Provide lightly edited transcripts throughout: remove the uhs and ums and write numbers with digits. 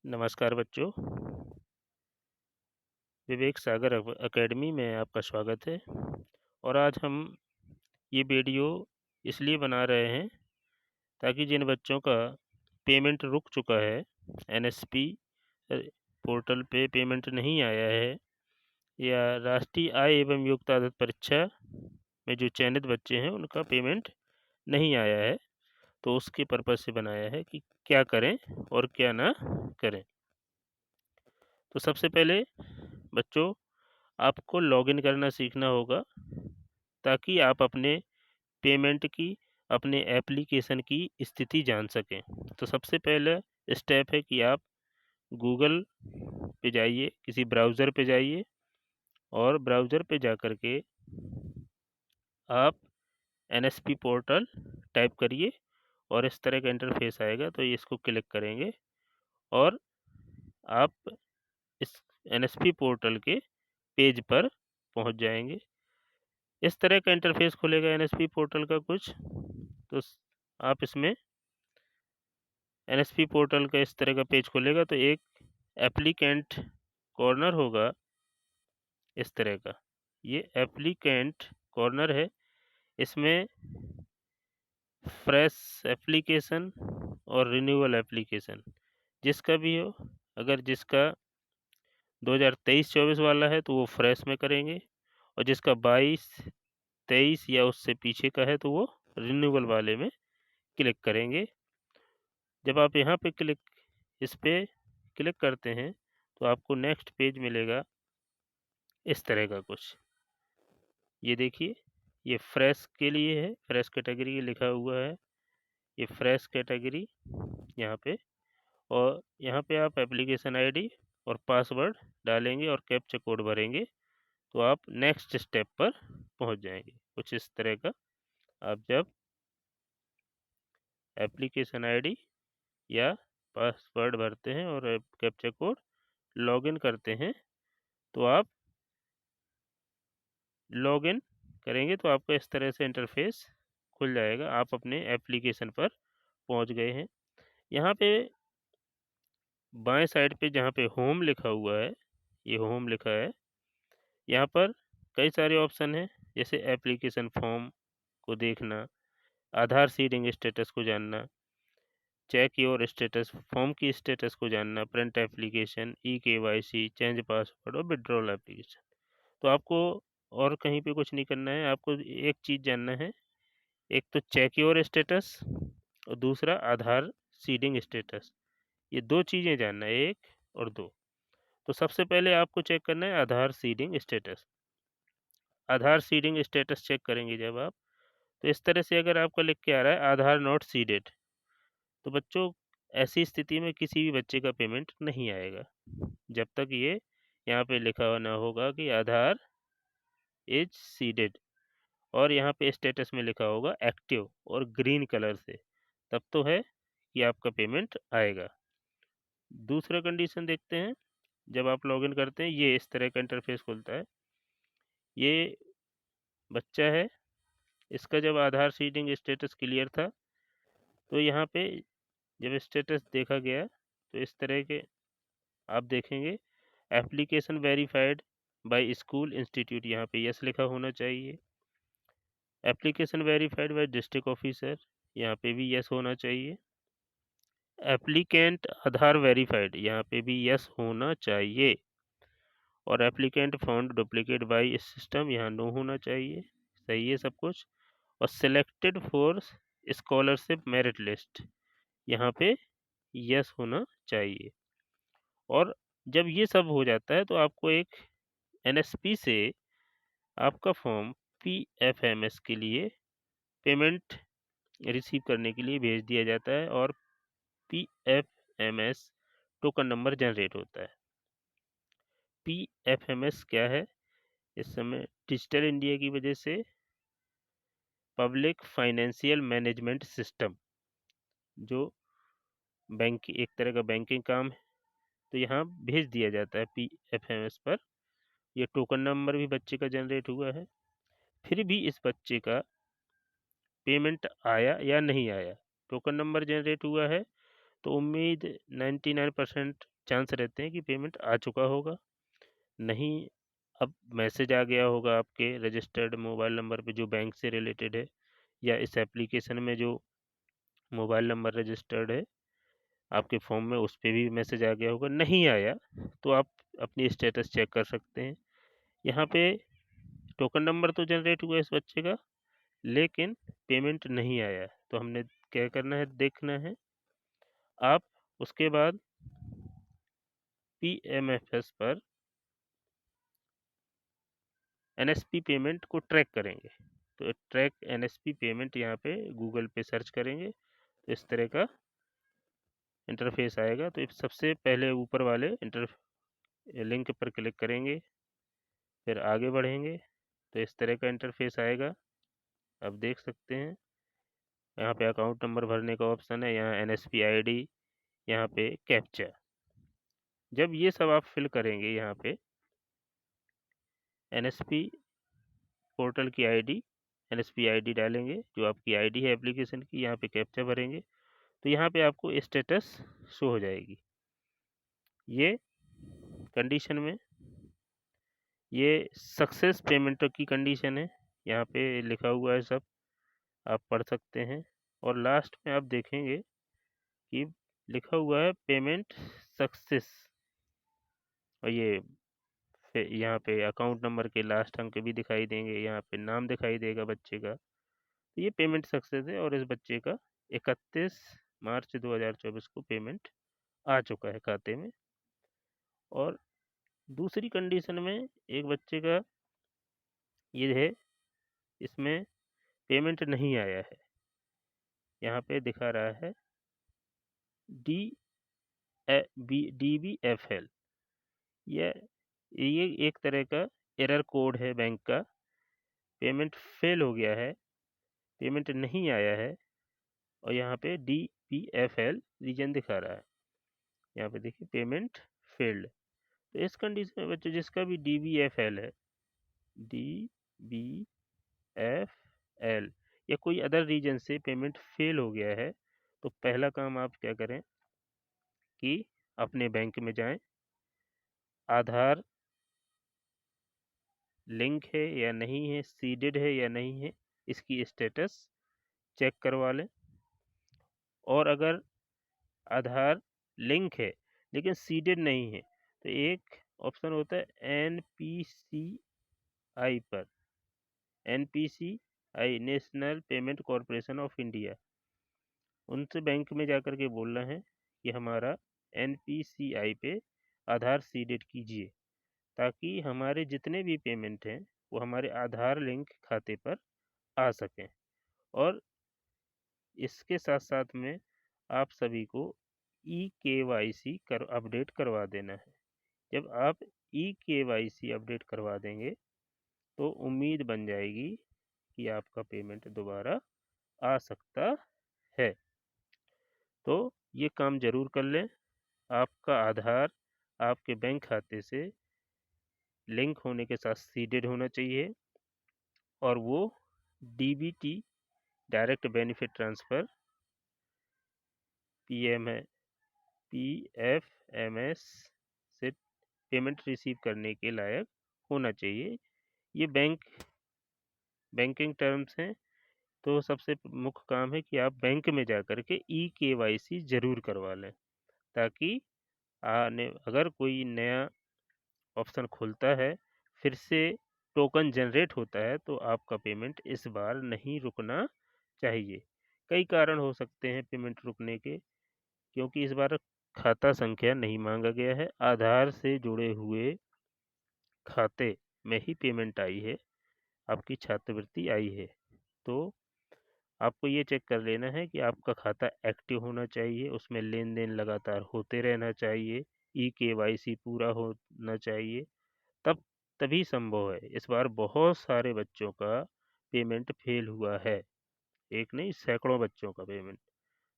नमस्कार बच्चों। विवेक सागर एकेडमी में आपका स्वागत है। और आज हम ये वीडियो इसलिए बना रहे हैं ताकि जिन बच्चों का पेमेंट रुक चुका है, एनएसपी पोर्टल पे पेमेंट नहीं आया है, या राष्ट्रीय आय एवं योग्यता आधारित परीक्षा में जो चयनित बच्चे हैं उनका पेमेंट नहीं आया है, तो उसके पर्पज़ से बनाया है कि क्या करें और क्या ना करें। तो सबसे पहले बच्चों, आपको लॉगिन करना सीखना होगा ताकि आप अपने पेमेंट की, अपने एप्लीकेशन की स्थिति जान सकें। तो सबसे पहला स्टेप है कि आप गूगल पे जाइए, किसी ब्राउज़र पे जाइए और ब्राउज़र पे जा कर के आप एनएसपी पोर्टल टाइप करिए और इस तरह का इंटरफेस आएगा। तो ये इसको क्लिक करेंगे और आप इस एनएसपी पोर्टल के पेज पर पहुंच जाएंगे। इस तरह का इंटरफेस खुलेगा एनएसपी पोर्टल का कुछ। तो आप इसमें एनएसपी पोर्टल का इस तरह का पेज खुलेगा, तो एक एप्लीकेंट कॉर्नर होगा इस तरह का। ये एप्लीकेंट कॉर्नर है। इसमें फ्रेश एप्लीकेशन और रिन्यूअल एप्लीकेशन जिसका भी हो, अगर जिसका 2023-24 वाला है तो वो फ्रेश में करेंगे, और जिसका 22-23 या उससे पीछे का है तो वो रिन्यूअल वाले में क्लिक करेंगे। जब आप यहाँ पे इस पे क्लिक करते हैं तो आपको नेक्स्ट पेज मिलेगा इस तरह का कुछ। ये देखिए, ये फ्रेश के लिए है, फ्रेश कैटेगरी लिखा हुआ है। ये फ्रेश कैटेगरी यहाँ पे, और यहाँ पे आप एप्लीकेशन आईडी और पासवर्ड डालेंगे और कैप्चा कोड भरेंगे तो आप नेक्स्ट स्टेप पर पहुँच जाएंगे। कुछ इस तरह का। आप जब एप्लीकेशन आईडी या पासवर्ड भरते हैं और कैप्चा कोड लॉगिन करते हैं तो आप लॉगिन करेंगे तो आपका इस तरह से इंटरफेस खुल जाएगा। आप अपने एप्लीकेशन पर पहुंच गए हैं। यहाँ पे बाएं साइड पे जहाँ पे होम लिखा हुआ है, ये होम लिखा है, यहाँ पर कई सारे ऑप्शन हैं, जैसे एप्लीकेशन फॉर्म को देखना, आधार सीडिंग स्टेटस को जानना, चेक योर स्टेटस, फॉर्म की स्टेटस को जानना, print application, e-KYC, change password और विड्रॉल एप्लीकेशन। तो आपको और कहीं पे कुछ नहीं करना है, आपको एक चीज़ जानना है। एक तो चेक योर स्टेटस और दूसरा आधार सीडिंग स्टेटस। ये दो चीज़ें जानना है, एक और दो। तो सबसे पहले आपको चेक करना है आधार सीडिंग स्टेटस। आधार सीडिंग स्टेटस चेक करेंगे जब आप, तो इस तरह से अगर आपका लिख के आ रहा है आधार नॉट सीडेड, तो बच्चों ऐसी स्थिति में किसी भी बच्चे का पेमेंट नहीं आएगा जब तक ये यहाँ पे लिखा हुआ ना होगा कि आधार इज सीडेड, और यहाँ पे स्टेटस में लिखा होगा एक्टिव और ग्रीन कलर से, तब तो है कि आपका पेमेंट आएगा। दूसरा कंडीशन देखते हैं। जब आप लॉगिन करते हैं ये इस तरह का इंटरफेस खुलता है। ये बच्चा है, इसका जब आधार सीडिंग स्टेटस क्लियर था तो यहाँ पे जब स्टेटस देखा गया तो इस तरह के आप देखेंगे application verified bye school institute, यहाँ पे यस लिखा होना चाहिए। Application verified bye district officer, यहाँ पे भी यस होना चाहिए। एप्लीकेंट आधार वेरीफाइड, यहाँ पे भी यस होना चाहिए। और applicant found duplicate by system, यहाँ नो होना चाहिए। सही है सब कुछ। और selected for scholarship merit list, यहाँ पे यस होना चाहिए। और जब ये सब हो जाता है तो आपको एक एनएसपी से आपका फॉर्म पीएफएमएस के लिए पेमेंट रिसीव करने के लिए भेज दिया जाता है, और पीएफएमएस टोकन नंबर जनरेट होता है। पीएफएमएस क्या है? इस समय डिजिटल इंडिया की वजह से पब्लिक फाइनेंशियल मैनेजमेंट सिस्टम, जो बैंक एक तरह का बैंकिंग काम है, तो यहाँ भेज दिया जाता है पीएफएमएस पर। यह टोकन नंबर भी बच्चे का जनरेट हुआ है। फिर भी इस बच्चे का पेमेंट आया या नहीं आया, टोकन नंबर जनरेट हुआ है तो उम्मीद 99% चांस रहते हैं कि पेमेंट आ चुका होगा, नहीं अब मैसेज आ गया होगा आपके रजिस्टर्ड मोबाइल नंबर पे जो बैंक से रिलेटेड है, या इस एप्लीकेशन में जो मोबाइल नंबर रजिस्टर्ड है आपके फॉर्म में उस पे भी मैसेज आ गया होगा। नहीं आया तो आप अपनी स्टेटस चेक कर सकते हैं। यहाँ पे टोकन नंबर तो जनरेट हुआ इस बच्चे का, लेकिन पेमेंट नहीं आया, तो हमने क्या करना है, देखना है। आप उसके बाद PMFS पर NSP पेमेंट को ट्रैक करेंगे। तो ट्रैक NSP पेमेंट यहाँ पे गूगल पे सर्च करेंगे तो इस तरह का इंटरफेस आएगा। तो सबसे पहले ऊपर वाले लिंक पर क्लिक करेंगे, फिर आगे बढ़ेंगे तो इस तरह का इंटरफेस आएगा। आप देख सकते हैं यहाँ पे अकाउंट नंबर भरने का ऑप्शन है, यहाँ NSP ID, यहाँ पे कैप्चा। जब ये सब आप फिल करेंगे, यहाँ पे NSP पोर्टल की NSP ID डालेंगे जो आपकी ID है एप्लीकेशन की, यहाँ पे कैप्चा भरेंगे तो यहाँ पे आपको स्टेटस शो हो जाएगी। ये कंडीशन में ये सक्सेस पेमेंट की कंडीशन है, यहाँ पे लिखा हुआ है सब, आप पढ़ सकते हैं। और लास्ट में आप देखेंगे कि लिखा हुआ है पेमेंट सक्सेस, और ये यहाँ पे अकाउंट नंबर के लास्ट अंक भी दिखाई देंगे, यहाँ पे नाम दिखाई देगा बच्चे का। तो ये पेमेंट सक्सेस है और इस बच्चे का 31 मार्च 2024 को पेमेंट आ चुका है खाते में। और दूसरी कंडीशन में एक बच्चे का ये है, इसमें पेमेंट नहीं आया है, यहाँ पे दिखा रहा है DBFL। ये एक तरह का एरर कोड है बैंक का, पेमेंट फेल हो गया है, पेमेंट नहीं आया है, और यहाँ पे DBFL रीजन दिखा रहा है। यहाँ पे देखिए पेमेंट फेल्ड। तो इस कंडीशन में बच्चे जिसका भी DBFL है, DBFL या कोई अदर रीजन से पेमेंट फेल हो गया है, तो पहला काम आप क्या करें कि अपने बैंक में जाएं, आधार लिंक है या नहीं है, सीडेड है या नहीं है, इसकी स्टेटस चेक करवा लें। और अगर आधार लिंक है लेकिन सीडेड नहीं है, तो एक ऑप्शन होता है NPCI पर, NPCI national payment corporation of India, उनसे बैंक में जाकर के बोलना है कि हमारा NPCI पे आधार सीडेड कीजिए, ताकि हमारे जितने भी पेमेंट हैं वो हमारे आधार लिंक खाते पर आ सकें। और इसके साथ साथ में आप सभी को eKYC अपडेट करवा देना है। जब आप eKYC अपडेट करवा देंगे तो उम्मीद बन जाएगी कि आपका पेमेंट दोबारा आ सकता है। तो ये काम ज़रूर कर लें। आपका आधार आपके बैंक खाते से लिंक होने के साथ सीडेड होना चाहिए, और वो DBT direct benefit transfer PFMS से पेमेंट रिसीव करने के लायक होना चाहिए। ये बैंकिंग टर्म्स हैं। तो सबसे मुख्य काम है कि आप बैंक में जाकर के eKYC ज़रूर करवा लें, ताकि अगर कोई नया ऑप्शन खुलता है, फिर से टोकन जनरेट होता है, तो आपका पेमेंट इस बार नहीं रुकना चाहिए। कई कारण हो सकते हैं पेमेंट रुकने के, क्योंकि इस बार खाता संख्या नहीं मांगा गया है, आधार से जुड़े हुए खाते में ही पेमेंट आई है, आपकी छात्रवृत्ति आई है। तो आपको ये चेक कर लेना है कि आपका खाता एक्टिव होना चाहिए, उसमें लेन देन लगातार होते रहना चाहिए, eKYC पूरा होना चाहिए, तभी संभव है। इस बार बहुत सारे बच्चों का पेमेंट फेल हुआ है, एक नहीं सैकड़ों बच्चों का पेमेंट।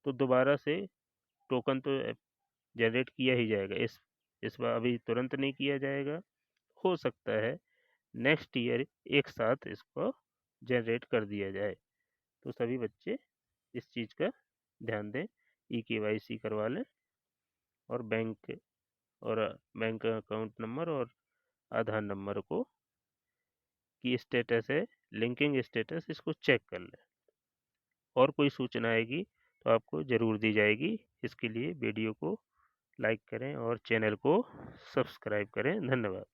तो दोबारा से टोकन तो जनरेट किया ही जाएगा, इस बार अभी तुरंत नहीं किया जाएगा, हो सकता है नेक्स्ट ईयर एक साथ इसको जनरेट कर दिया जाए। तो सभी बच्चे इस चीज़ का ध्यान दें, eKYC करवा लें और बैंक और बैंक अकाउंट नंबर और आधार नंबर को की स्टेटस है, लिंकिंग स्टेटस, इसको चेक कर लें। और कोई सूचना आएगी तो आपको ज़रूर दी जाएगी। इसके लिए वीडियो को लाइक करें और चैनल को सब्सक्राइब करें। धन्यवाद।